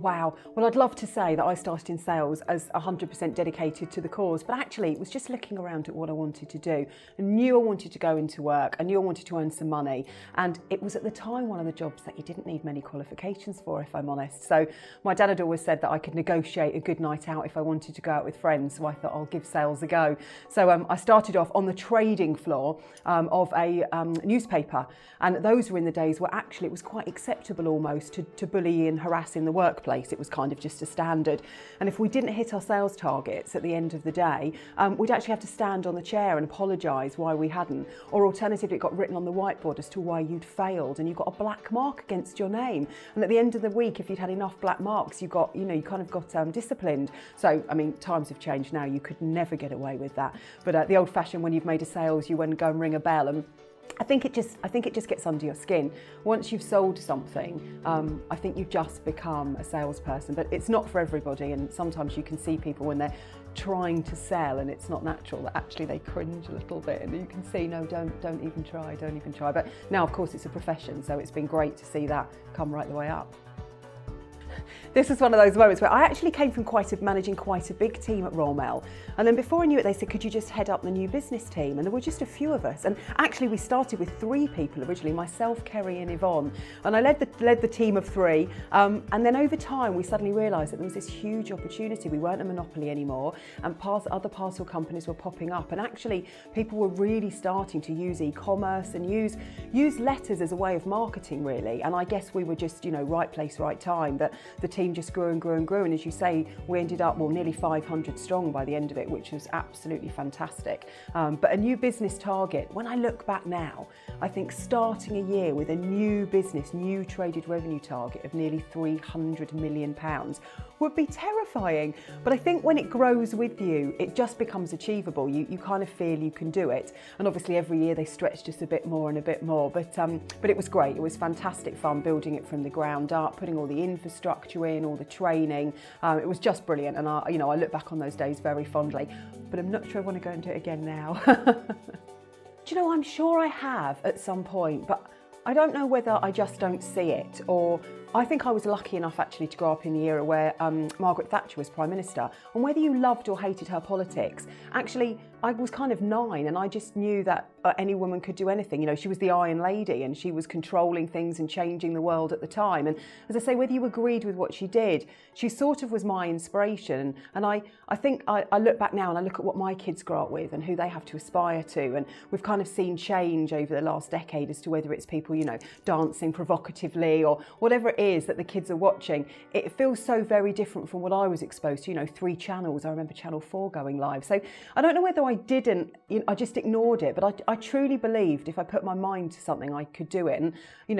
wow. Well, I'd love to say that I started in sales as 100% dedicated to the cause, but actually it was just looking around at what I wanted to do. I knew I wanted to go into work. I knew I wanted to earn some money. And it was at the time one of the jobs that you didn't need many qualifications for, if I'm honest. So my dad had always said that I could negotiate a good night out if I wanted to go out with friends. So I thought I'll give sales a go. So I started off on the trading floor of a newspaper. And those were in the days where actually it was quite acceptable almost to bully and harass in the workplace. It was kind of just a standard. And if we didn't hit our sales targets at the end of the day, we'd actually have to stand on the chair and apologise why we hadn't. Or alternatively, it got written on the whiteboard as to why you'd failed and you got a black mark against your name. And at the end of the week, if you'd had enough black marks, you kind of got disciplined. So, I mean, times have changed now. You could never get away with that. But the old fashioned, when you've made a sales, you wouldn't go and ring a bell. And I think it just gets under your skin. Once you've sold something, I think you just become a salesperson, but it's not for everybody. And sometimes you can see people when they're trying to sell and it's not natural, that actually they cringe a little bit, and you can see, no, don't even try. But now, of course, it's a profession, so it's been great to see that come right the way up. This is one of those moments where I actually came from managing quite a big team at Royal Mail. And then before I knew it, they said, could you just head up the new business team? And there were just a few of us. And actually we started with 3 people originally, myself, Kerry and Yvonne. And I led the team of 3. And then over time, we suddenly realised that there was this huge opportunity. We weren't a monopoly anymore, and other parcel companies were popping up. And actually people were really starting to use e-commerce and use letters as a way of marketing, really. And I guess we were just, right place, right time. That the team just grew and grew and grew, and as you say, we ended up nearly 500 strong by the end of it, which was absolutely fantastic. But a new business target, when I look back now, I think starting a year with a new traded revenue target of nearly £300 million would be terrifying. But I think when it grows with you, it just becomes achievable. You kind of feel you can do it. And obviously every year they stretch just a bit more and a bit more. But it was great. It was fantastic fun building it from the ground up, putting all the infrastructure in, all the training. It was just brilliant. And I look back on those days very fondly, but I'm not sure I want to go and do it again now. Do you know, I'm sure I have at some point, but I don't know whether I just don't see it, or I think I was lucky enough actually to grow up in the era where Margaret Thatcher was Prime Minister, and whether you loved or hated her politics, actually I was kind of 9 and I just knew that any woman could do anything. She was the Iron Lady and she was controlling things and changing the world at the time. And as I say, whether you agreed with what she did, she sort of was my inspiration. And I think I look back now and I look at what my kids grow up with and who they have to aspire to. And we've kind of seen change over the last decade as to whether it's people, dancing provocatively or whatever it is that the kids are watching. It feels so very different from what I was exposed to, 3 channels. I remember Channel 4 going live. So I don't know whether I didn't, I just ignored it, but I truly believed if I put my mind to something, I could do it. And,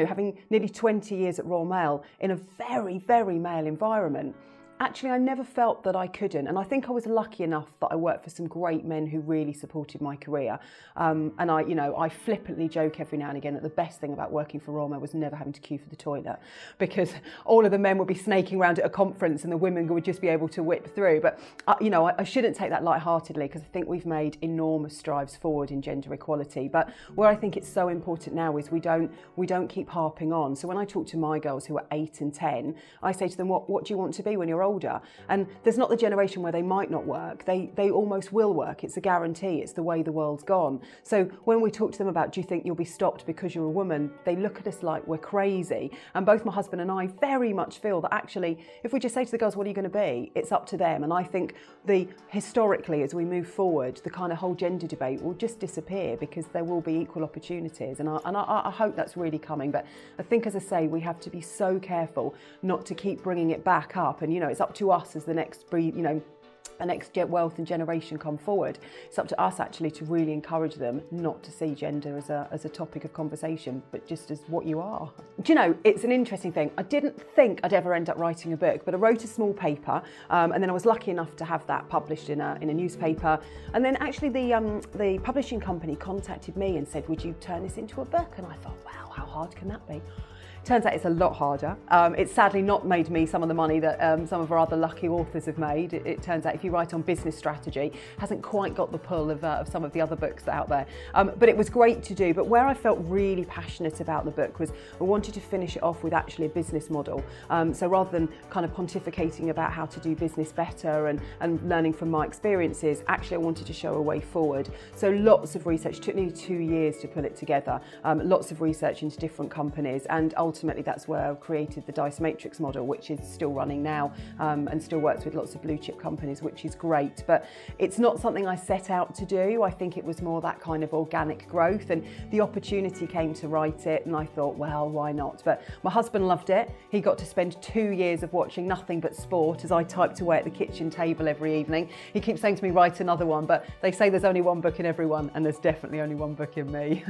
having nearly 20 years at Royal Mail in a very, very male environment, actually, I never felt that I couldn't. And I think I was lucky enough that I worked for some great men who really supported my career. And I flippantly joke every now and again that the best thing about working for Royal Mail was never having to queue for the toilet, because all of the men would be snaking around at a conference and the women would just be able to whip through. But, I shouldn't take that lightheartedly, because I think we've made enormous strides forward in gender equality. But where I think it's so important now is we don't keep harping on. So when I talk to my girls who are 8 and 10, I say to them, what do you want to be when you're older? And there's not the generation where they might not work. They almost will work. It's a guarantee. It's the way the world's gone. So when we talk to them about, do you think you'll be stopped because you're a woman, they look at us like we're crazy. And both my husband and I very much feel that actually, if we just say to the girls, what are you going to be? It's up to them. And I think historically, as we move forward, the kind of whole gender debate will just disappear, because there will be equal opportunities. And I hope that's really coming. But I think, as I say, we have to be so careful not to keep bringing it back up. And, it's up to us as the next breed, the next wealth and generation come forward. It's up to us actually to really encourage them not to see gender as a topic of conversation, but just as what you are. Do you know, it's an interesting thing. I didn't think I'd ever end up writing a book, but I wrote a small paper, and then I was lucky enough to have that published in a newspaper. And then actually the publishing company contacted me and said, would you turn this into a book? And I thought, wow, how hard can that be? Turns out it's a lot harder. It's sadly not made me some of the money that some of our other lucky authors have made. It turns out if you write on business strategy, hasn't quite got the pull of some of the other books out there. But it was great to do. But where I felt really passionate about the book was I wanted to finish it off with actually a business model. So rather than kind of pontificating about how to do business better and learning from my experiences, actually I wanted to show a way forward. So lots of research, it took nearly 2 years to put it together, lots of research into different companies, and ultimately that's where I created the Dice Matrix model, which is still running now and still works with lots of blue chip companies, which is great. But it's not something I set out to do. I think it was more that kind of organic growth, and the opportunity came to write it, and I thought, well, why not? But my husband loved it. He got to spend 2 years of watching nothing but sport as I typed away at the kitchen table every evening. He keeps saying to me, write another one, but they say there's only one book in everyone, and there's definitely only one book in me.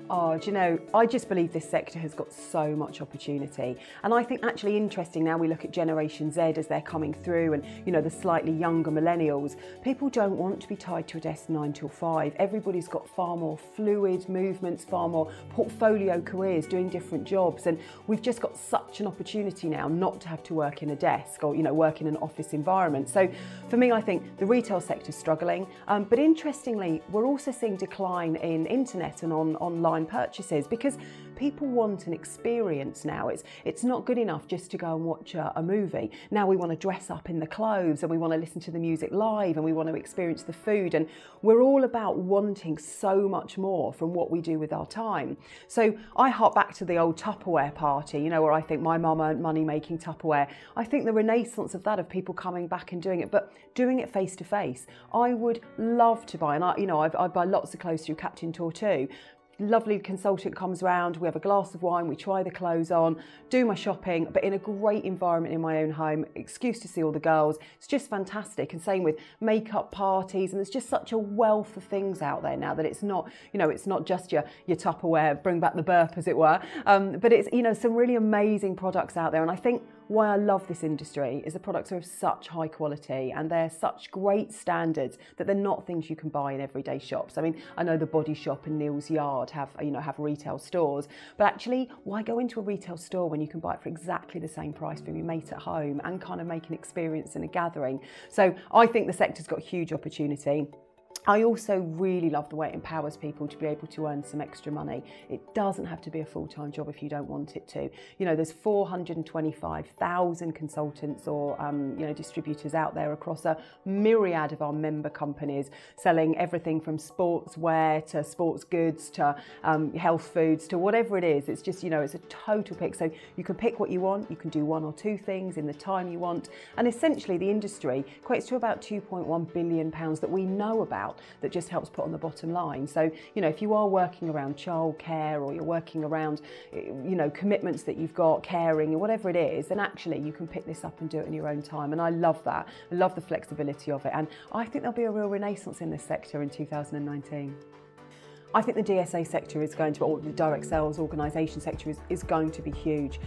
Oh, do you know, I just believe this sector has got so much opportunity. And I think actually interesting now we look at Generation Z as they're coming through and, you know, the slightly younger millennials. People don't want to be tied to a desk 9 till 5. Everybody's got far more fluid movements, far more portfolio careers, doing different jobs. And we've just got such an opportunity now not to have to work in a desk or, you know, work in an office environment. So for me, I think the retail sector's struggling. But interestingly, we're also seeing decline in internet and online purchases because people want an experience now. It's not good enough just to go and watch a movie. Now we want to dress up in the clothes and we want to listen to the music live and we want to experience the food, and we're all about wanting so much more from what we do with our time. So I hark back to the old Tupperware party, you know, where I think my mum earned money making Tupperware. I think the renaissance of that, of people coming back and doing it, but doing it face to face. I would love to buy, and I buy lots of clothes through Captain Tortue. Lovely consultant comes round, we have a glass of wine, we try the clothes on, do my shopping, but in a great environment in my own home, excuse to see all the girls. It's just fantastic. And same with makeup parties, and there's just such a wealth of things out there now that it's not, you know, it's not just your Tupperware, bring back the burp as it were, but it's, you know, some really amazing products out there. And I think why I love this industry is the products are of such high quality and they're such great standards that they're not things you can buy in everyday shops. I mean, I know the Body Shop and Neil's Yard have retail stores, but actually why go into a retail store when you can buy it for exactly the same price from your mate at home and kind of make an experience in a gathering? So I think the sector's got huge opportunity. I also really love the way it empowers people to be able to earn some extra money. It doesn't have to be a full-time job if you don't want it to. You know, there's 425,000 consultants or distributors out there across a myriad of our member companies, selling everything from sportswear to sports goods to health foods to whatever it is. It's just, you know, it's a total pick. So you can pick what you want. You can do one or two things in the time you want. And essentially the industry equates to about £2.1 billion that we know about, that just helps put on the bottom line. So, you know, if you are working around childcare or you're working around, you know, commitments that you've got, caring or whatever it is, then actually you can pick this up and do it in your own time. And I love that. I love the flexibility of it. And I think there'll be a real renaissance in this sector in 2019. I think the DSA sector is going to, or the direct sales organisation sector is going to be huge.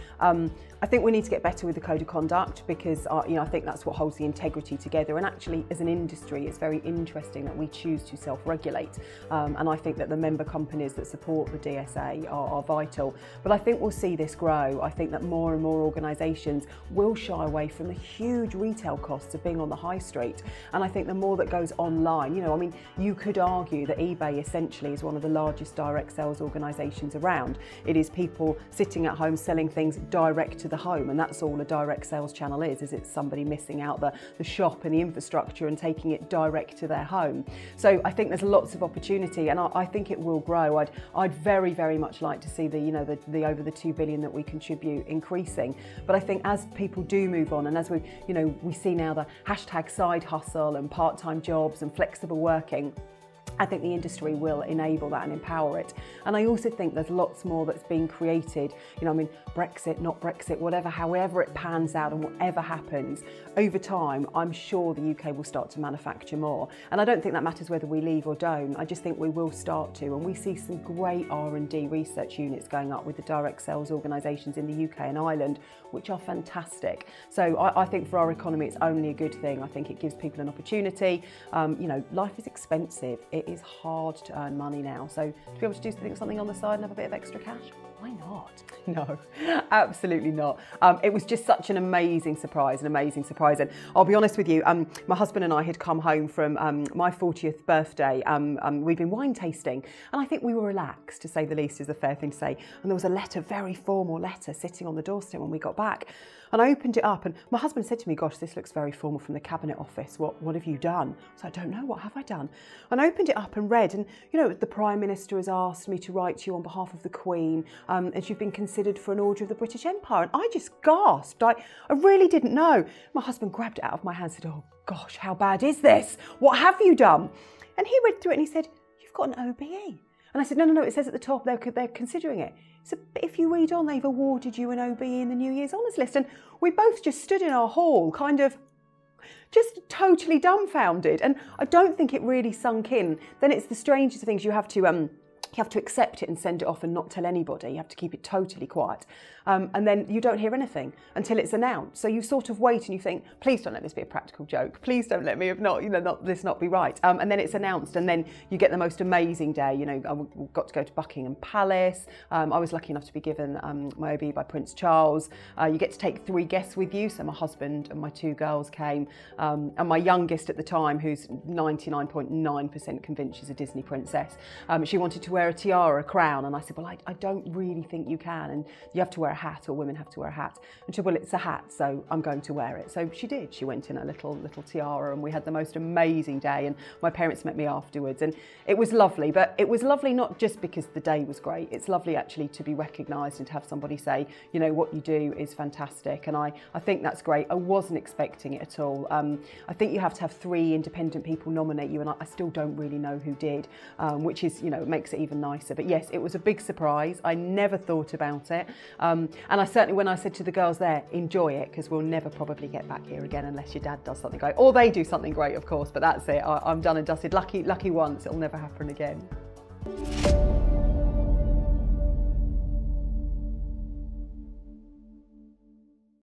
I think we need to get better with the code of conduct because I think that's what holds the integrity together. And actually, as an industry, it's very interesting that we choose to self-regulate. And I think that the member companies that support the DSA are vital. But I think we'll see this grow. I think that more and more organisations will shy away from the huge retail costs of being on the high street. And I think the more that goes online, you know, I mean, you could argue that eBay essentially is one of the largest direct sales organisations around. It is people sitting at home selling things direct to the home, and that's all a direct sales channel is it's somebody missing out the shop and the infrastructure and taking it direct to their home. So I think there's lots of opportunity, and I think it will grow. I'd very, very much like to see the over the 2 billion that we contribute increasing. But I think as people do move on, and as we see now the hashtag side hustle and part-time jobs and flexible working, I think the industry will enable that and empower it. And I also think there's lots more that's being created. You know, I mean, Brexit, not Brexit, whatever, however it pans out and whatever happens, over time, I'm sure the UK will start to manufacture more. And I don't think that matters whether we leave or don't. I just think we will start to. And we see some great R&D research units going up with the direct sales organisations in the UK and Ireland, which are fantastic. So I think for our economy, it's only a good thing. I think it gives people an opportunity. Life is expensive. It is hard to earn money now. So to be able to do something on the side and have a bit of extra cash, why not? No, absolutely not. It was just such an amazing surprise. And I'll be honest with you, my husband and I had come home from my 40th birthday. We'd been wine tasting, and I think we were relaxed, to say the least, is a fair thing to say. And there was a letter, very formal letter, sitting on the doorstep when we got back. And I opened it up, and my husband said to me, gosh, this looks very formal, from the Cabinet Office. What have you done? So I don't know, what have I done? And I opened it up and read, and the Prime Minister has asked me to write to you on behalf of the Queen, and you've been considered for an Order of the British Empire. And I just gasped. I really didn't know. My husband grabbed it out of my hand and said, oh gosh, how bad is this? What have you done? And he read through it and he said, you've got an OBE. And I said, no, it says at the top they're considering it. So if you read on, they've awarded you an OBE in the New Year's Honours List. And we both just stood in our hall, kind of just totally dumbfounded. And I don't think it really sunk in. Then it's the strangest of things. You have to accept it and send it off and not tell anybody. You have to keep it totally quiet. And then you don't hear anything until it's announced. So you sort of wait and you think, please don't let this be a practical joke. Please don't let me have this not be right. And then it's announced, and then you get the most amazing day. I got to go to Buckingham Palace. I was lucky enough to be given my OBE by Prince Charles. You get to take 3 guests with you. So my husband and my 2 girls came. And my youngest at the time, who's 99.9% convinced she's a Disney princess, she wanted to wear a tiara, a crown, and I said, well, I don't really think you can, and you have to wear a hat, or women have to wear a hat. And she said, well, it's a hat, so I'm going to wear it. So she did. She went in a little tiara, and we had the most amazing day, and my parents met me afterwards, and it was lovely. But it was lovely not just because the day was great. It's lovely actually to be recognised and to have somebody say, what you do is fantastic, and I think that's great. I wasn't expecting it at all. I think you have to have 3 independent people nominate you, and I still don't really know who did, which is, makes it even nicer. But yes, it was a big surprise. I never thought about it. And I certainly, when I said to the girls there, enjoy it, because we'll never probably get back here again unless your dad does something great. Or they do something great, of course, but that's it. I'm done and dusted. Lucky once, it'll never happen again.